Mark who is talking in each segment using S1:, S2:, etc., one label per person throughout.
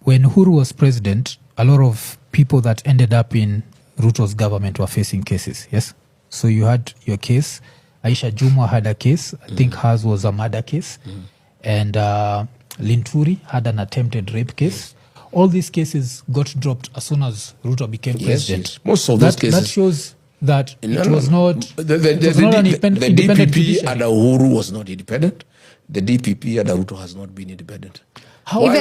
S1: when Uhuru was president, a lot of people that ended up in Ruto's government were facing cases, yes? So you had your case. Aisha Jumwa had a case. I think hers was a murder case. And Linturi had an attempted rape case. All these cases got dropped as soon as Ruto became president.
S2: Yes. Most of those cases.
S1: That shows that it was not
S2: the
S1: an independent
S2: DPP
S1: judiciary.
S2: under Uhuru was not independent. The DPP under Ruto has not been independent. Why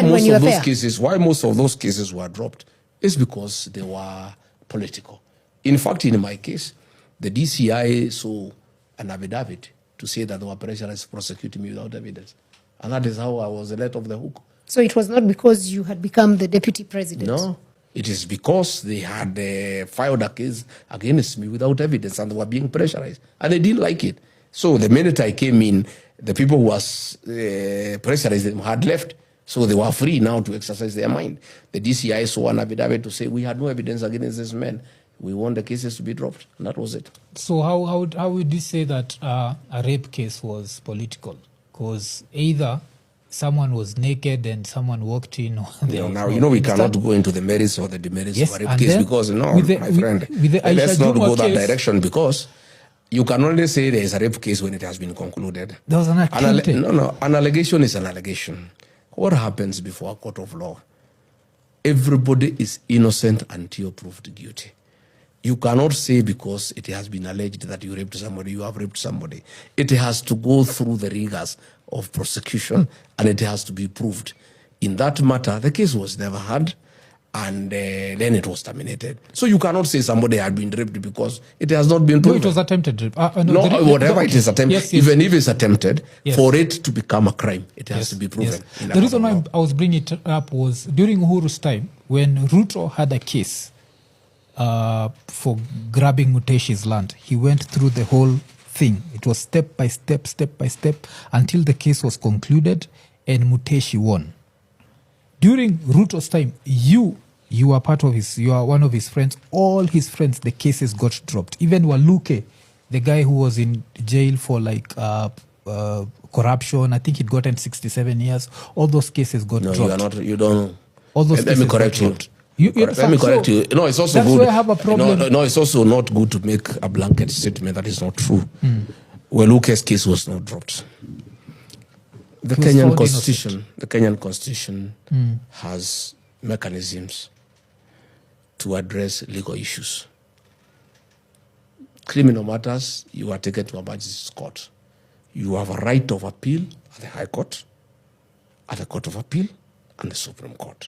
S2: most of those cases were dropped is because they were political. In fact, in my case, the DCI saw an affidavit to say that they were pressurized to prosecute me without evidence. And that is how I was let off the hook.
S3: So it was not because you had become the deputy president?
S2: No, it is because they had filed a case against me without evidence and they were being pressurized. And they didn't like it. So the minute I came in, the people who was pressurized them had left. So they were free now to exercise their mind. The DCI saw an affidavit to say we had no evidence against this man. We want the cases to be dropped. And that was it. So
S1: how would you say that a rape case was political? Because either someone was naked and someone walked in.
S2: We cannot go into the merits or the demerits of a rape case because, let's not go that direction because you can only say there is a rape case when it has been concluded.
S1: There was an attempt.
S2: An allegation is an allegation. What happens before a court of law? Everybody is innocent until proved guilty. You cannot say because it has been alleged that you raped somebody, you have raped somebody. It has to go through the rigors of prosecution and it has to be proved. In that matter, the case was never heard and then it was terminated. So you cannot say somebody had been raped because it has not been proven.
S1: No, it was attempted rape.
S2: Whatever it is attempted, even if it's attempted, for it to become a crime, it has to be proven.
S1: The reason why I was bringing it up was during Uhuru's time, when Ruto had a case for grabbing Muteshi's land, he went through the whole thing. It was step by step, until the case was concluded and Muteshi won. During Ruto's time, you are part of you are one of his friends. All his friends, the cases got dropped. Even Waluke, the guy who was in jail for corruption, I think he'd gotten 67 years. All those cases got dropped.
S2: You don't know.
S1: All those
S2: Let me correct you. Let me correct you. No, it's also
S1: that's
S2: good.
S1: Where I have a problem.
S2: No, it's also not good to make a blanket statement that is not true. Waluke's case was not dropped. The Kenyan Constitution has mechanisms to address legal issues. Criminal matters, you are taken to a magistrate's court. You have a right of appeal at the High Court, at the Court of Appeal, and the Supreme Court.